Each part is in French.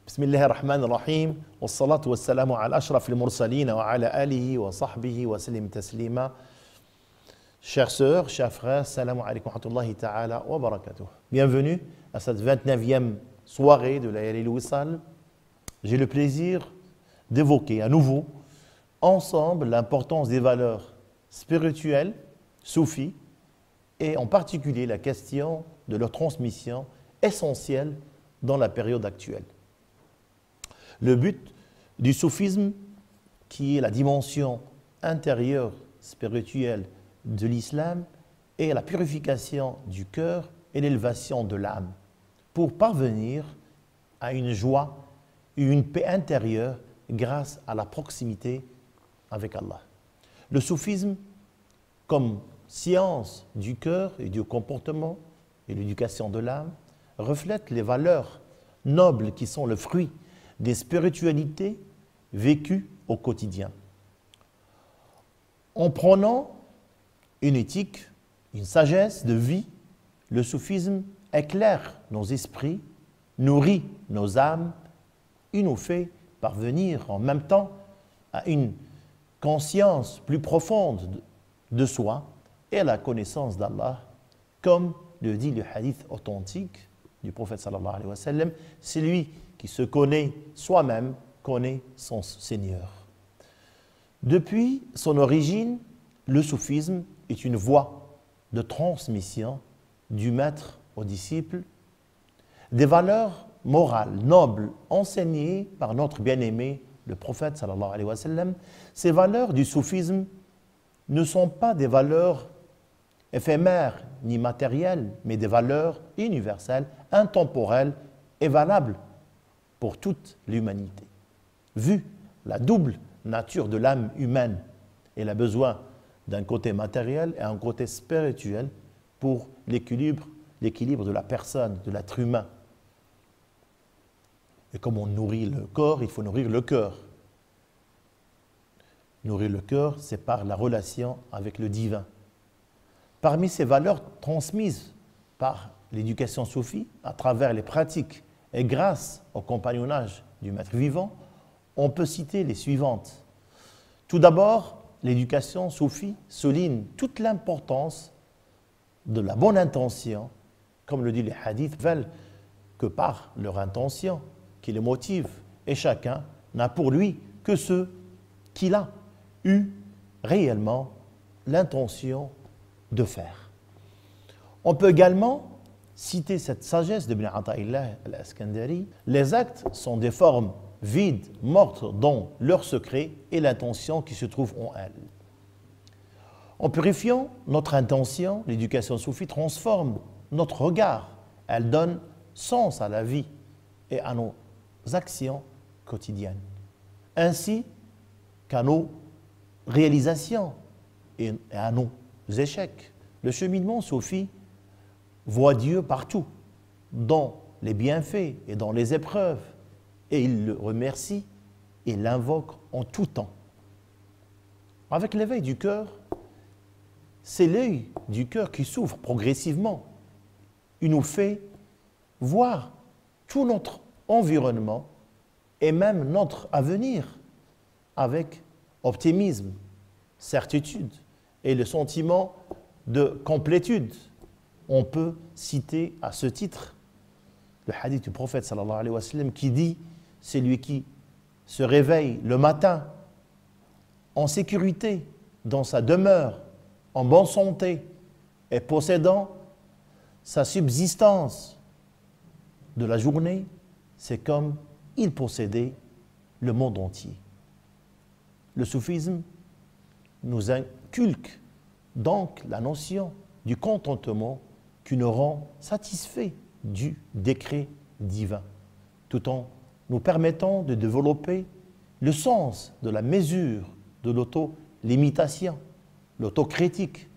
بسم الله الرحمن الرحيم والصلاة والسلام على أشرف المرسلين وعلى آله وصحبه وسلم تسليما. Chères sœurs, chers frères, salam alaykum wa rahmatullahi ta'ala wa barakatuh. Bienvenue à cette 29e soirée de Layali al-Wisal. J'ai le plaisir d'évoquer à nouveau ensemble l'importance des valeurs spirituelles, soufis, et en particulier la question de leur transmission essentielle dans la période actuelle. Le but du soufisme, qui est la dimension intérieure spirituelle de l'islam, est la purification du cœur et l'élévation de l'âme pour parvenir à une joie et une paix intérieure grâce à la proximité avec Allah. Le soufisme, comme science du cœur et du comportement et l'éducation de l'âme, reflète les valeurs nobles qui sont le fruit des spiritualités vécues au quotidien. En prônant une éthique, une sagesse de vie, le soufisme éclaire nos esprits, nourrit nos âmes et nous fait parvenir en même temps à une conscience plus profonde de soi et à la connaissance d'Allah, comme le dit le hadith authentique du prophète sallallahu alayhi wa sallam, celui qui se connaît soi-même connaît son Seigneur. Depuis son origine, le soufisme est une voie de transmission du maître au disciple, des valeurs morales nobles enseignées par notre bien-aimé, le prophète sallallahu alayhi wa sallam. Ces valeurs du soufisme ne sont pas des valeurs éphémères ni matérielles, mais des valeurs universelles, intemporelles et valables pour toute l'humanité. Vu la double nature de l'âme humaine, elle a besoin d'un côté matériel et un côté spirituel pour l'équilibre de la personne, de l'être humain. Et comme on nourrit le corps, il faut nourrir le cœur. Nourrir le cœur, c'est par la relation avec le divin. Parmi ces valeurs transmises par l'éducation soufie, à travers les pratiques et grâce au compagnonnage du maître vivant, on peut citer les suivantes. Tout d'abord, l'éducation soufie souligne toute l'importance de la bonne intention, comme le dit les hadiths, veulent que par leur intention qui les motive, et chacun n'a pour lui que ce qu'il a eu réellement l'intention de faire. On peut également citer cette sagesse de Ibn Ata'illah al-Iskandari. Les actes sont des formes vides, mortes dans leur secret et l'intention qui se trouve en elles. En purifiant notre intention, l'éducation soufie transforme notre regard. Elle donne sens à la vie et à nos actions quotidiennes, ainsi qu'à nos réalisations et à nos échecs. Le cheminement soufi voit Dieu partout, dans les bienfaits et dans les épreuves, et il le remercie et l'invoque en tout temps. Avec l'éveil du cœur, c'est l'œil du cœur qui s'ouvre progressivement. Il nous fait voir tout notre environnement et même notre avenir avec optimisme, certitude et le sentiment de complétude. On peut citer à ce titre le hadith du prophète sallallahu alayhi wa sallam qui dit « Celui qui se réveille le matin en sécurité dans sa demeure, en bonne santé et possédant sa subsistance de la journée, c'est comme il possédait le monde entier. » Le soufisme nous inculque donc la notion du contentement qui nous rend satisfaits du décret divin, tout en nous permettant de développer le sens de la mesure, de l'auto-limitation, l'autocritique,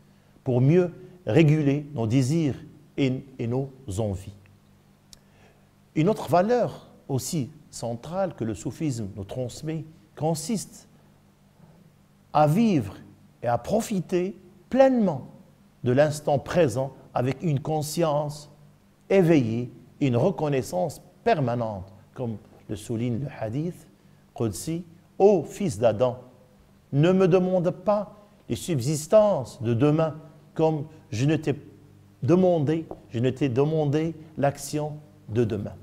pour mieux réguler nos désirs et nos envies. Une autre valeur aussi centrale que le soufisme nous transmet consiste à vivre et à profiter pleinement de l'instant présent avec une conscience éveillée et une reconnaissance permanente, comme le souligne le hadith Qudsi, « Ô fils d'Adam, ne me demande pas les subsistances de demain comme je ne t'ai demandé l'action de demain. »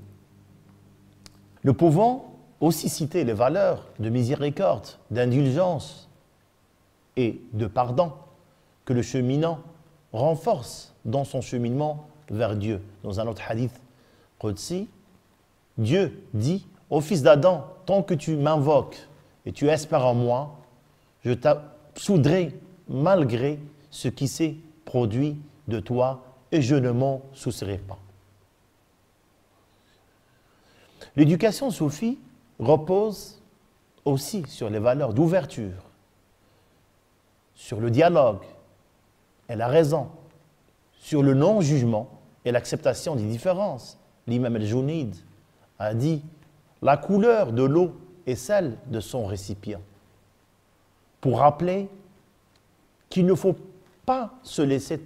Nous pouvons aussi citer les valeurs de miséricorde, d'indulgence et de pardon que le cheminant renforce dans son cheminement vers Dieu. Dans un autre hadith Qudsi, Dieu dit « Ô fils d'Adam, tant que tu m'invoques et tu espères en moi, je t'absoudrai malgré ce qui s'est produit de toi et je ne m'en soucierai pas. » L'éducation soufie repose aussi sur les valeurs d'ouverture, sur le dialogue et la raison, sur le non-jugement et l'acceptation des différences. L'imam al-Junayd a dit « La couleur de l'eau est celle de son récipient » pour rappeler qu'il ne faut pas se laisser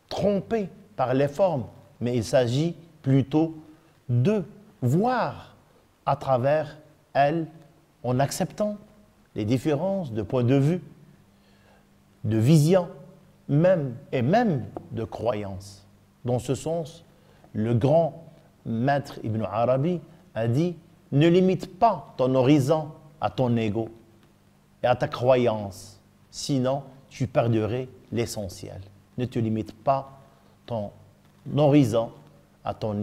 tromper par les formes, mais il s'agit plutôt de voir à travers elles en acceptant les différences de point de vue, de vision, même de croyance. Dans ce sens, le grand maître Ibn Arabi a dit « Ne limite pas ton horizon à ton ego et à ta croyance, sinon tu perdrais l'essentiel. Ne te limite pas ton horizon à ton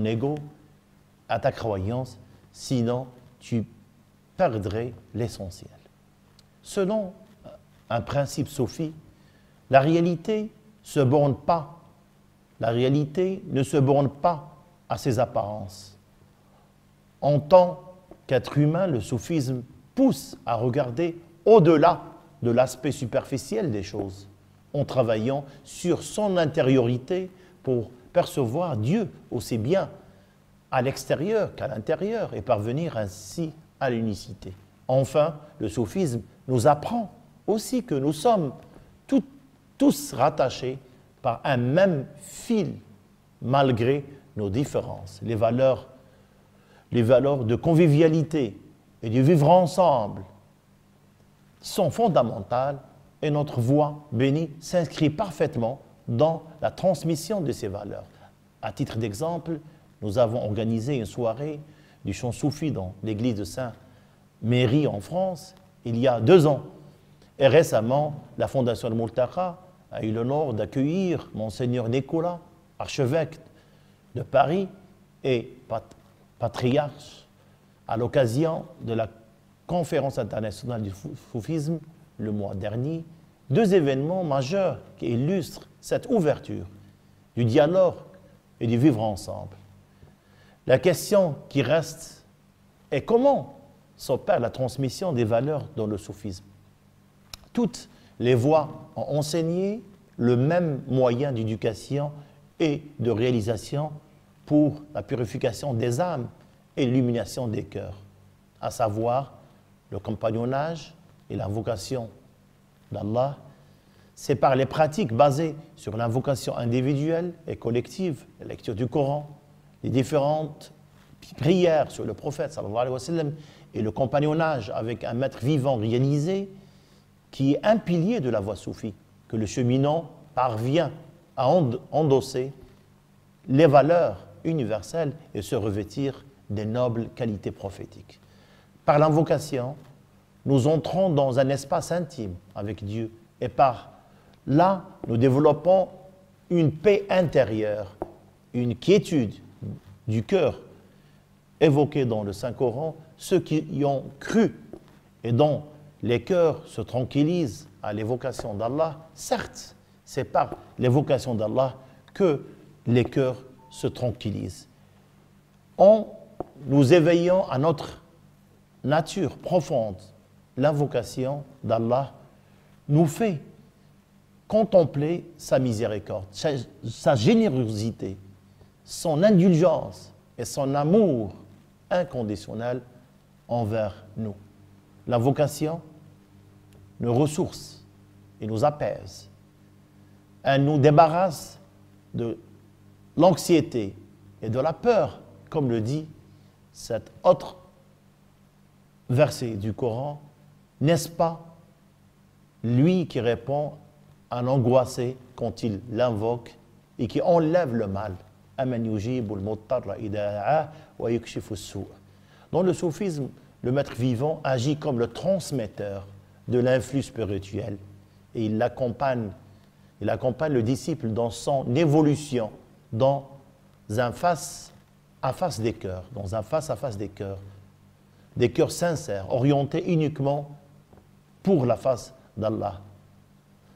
ego, à ta croyance, sinon tu perdrais l'essentiel. » Selon un principe soufi, la réalité ne se borne pas à ses apparences. En tant qu'être humain, le soufisme pousse à regarder au-delà de l'aspect superficiel des choses, en travaillant sur son intériorité pour percevoir Dieu aussi bien à l'extérieur qu'à l'intérieur et parvenir ainsi à l'unicité. Enfin, le soufisme nous apprend aussi que nous sommes tous rattachés par un même fil, malgré nos différences. Les valeurs de convivialité et de vivre ensemble sont fondamentales et notre voie bénie s'inscrit parfaitement dans la transmission de ces valeurs. À titre d'exemple, nous avons organisé une soirée du chant soufi dans l'église de Saint-Méry en France il y a 2 ans. Et récemment, la Fondation Al-Multaqa a eu l'honneur d'accueillir Monseigneur Nicolas, archevêque de Paris et patriarche, à l'occasion de la conférence internationale du soufisme le mois dernier, 2 événements majeurs qui illustrent cette ouverture du dialogue et du vivre ensemble. La question qui reste est comment s'opère la transmission des valeurs dans le soufisme. Toutes les voies ont enseigné le même moyen d'éducation et de réalisation pour la purification des âmes et l'illumination des cœurs, à savoir le compagnonnage et l'invocation d'Allah. C'est par les pratiques basées sur l'invocation individuelle et collective, la lecture du Coran, les différentes prières sur le prophète sallallahu alayhi wa sallam et le compagnonnage avec un maître vivant réalisé qui est un pilier de la voie soufie, que le cheminant parvient à endosser les valeurs universelles et se revêtir des nobles qualités prophétiques. Par l'invocation, nous entrons dans un espace intime avec Dieu et par là, nous développons une paix intérieure, une quiétude du cœur évoquée dans le Saint-Coran. Ceux qui y ont cru et dont les cœurs se tranquillisent à l'évocation d'Allah, certes, c'est par l'évocation d'Allah que les cœurs se tranquillisent. En nous éveillant à notre nature profonde, l'invocation d'Allah nous fait contempler sa miséricorde, sa générosité, son indulgence et son amour inconditionnel envers nous. L'invocation nous ressource et nous apaise. Elle nous débarrasse de l'anxiété et de la peur, comme le dit cet autre verset du Coran, n'est-ce pas lui qui répond à un angoissé quand il l'invoque et qui enlève le mal? Dans le soufisme, le maître vivant agit comme le transmetteur de l'influx spirituel et il accompagne le disciple dans son évolution dans un face à face des cœurs, des cœurs sincères, orientés uniquement pour la face d'Allah.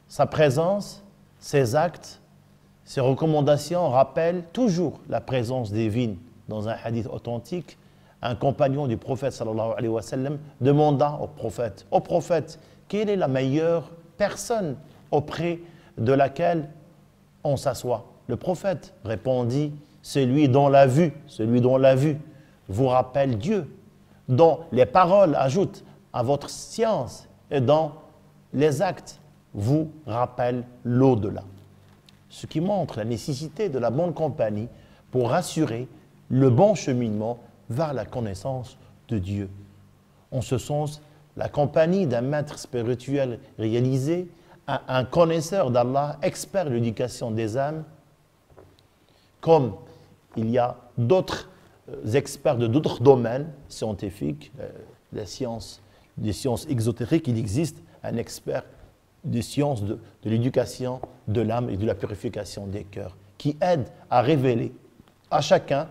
Sa présence, ses actes, ses recommandations rappellent toujours la présence divine. Dans un hadith authentique, un compagnon du prophète sallallahu alayhi wa sallam demanda au prophète, quelle est la meilleure personne auprès de laquelle on s'assoit? Le prophète répondit, celui dont la vue vous rappelle Dieu, dont les paroles ajoutent à votre science et dont les actes vous rappellent l'au-delà. Ce qui montre la nécessité de la bonne compagnie pour assurer le bon cheminement vers la connaissance de Dieu. En ce sens, la compagnie d'un maître spirituel réalisé, un connaisseur d'Allah, expert de l'éducation des âmes, comme il y a d'autres experts de d'autres domaines scientifiques, des sciences exotériques, il existe un expert des sciences de l'éducation de l'âme et de la purification des cœurs, qui aide à révéler à chacun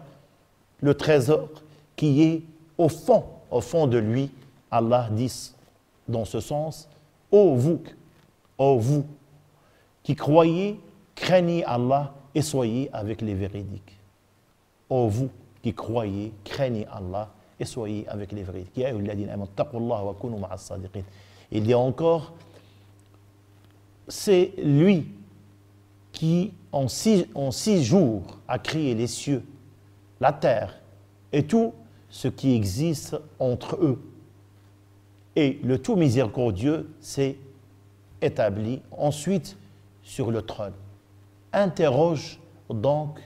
le trésor qui est au fond de lui. Allah dit dans ce sens, ô vous qui croyez, craignez Allah et soyez avec les véridiques. Ô vous qui croyez, craignez Allah et soyez avec les véridiques. Il y a encore, c'est lui qui en six jours a créé les cieux, la terre et tout ce qui existe entre eux. Et le tout miséricordieux s'est établi ensuite sur le trône. Interroge donc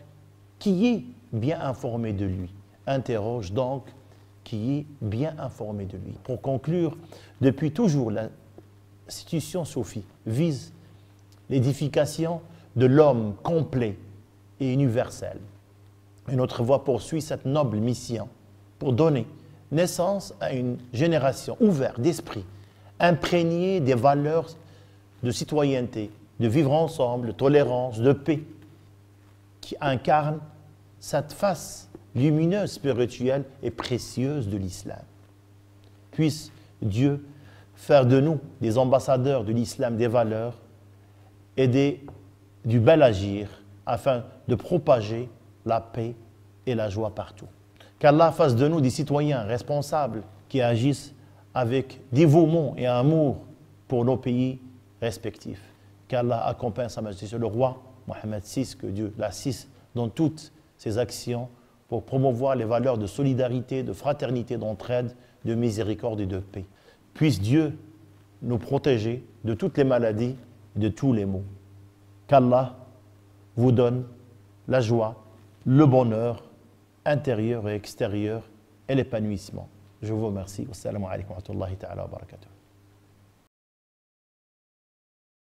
qui est bien informé de lui. Interroge donc qui est bien informé de lui. Pour conclure, depuis toujours, l'institution soufie vise l'édification de l'homme complet et universel. Et notre voie poursuit cette noble mission pour donner naissance à une génération ouverte d'esprit, imprégnée des valeurs de citoyenneté, de vivre ensemble, de tolérance, de paix, qui incarne cette face lumineuse, spirituelle et précieuse de l'islam. Puisse Dieu faire de nous des ambassadeurs de l'islam, des valeurs et du bel agir afin de propager la paix et la joie partout. Qu'Allah fasse de nous des citoyens responsables qui agissent avec dévouement et amour pour nos pays respectifs. Qu'Allah accompagne Sa Majesté le roi Mohammed VI, que Dieu l'assiste dans toutes ses actions pour promouvoir les valeurs de solidarité, de fraternité, d'entraide, de miséricorde et de paix. Puisse Dieu nous protéger de toutes les maladies et de tous les maux. Qu'Allah vous donne la joie, le bonheur intérieur et extérieur et l'épanouissement. Je vous remercie. Wassalamu alaikum wa rahmatullahi ta'ala wa barakatuh.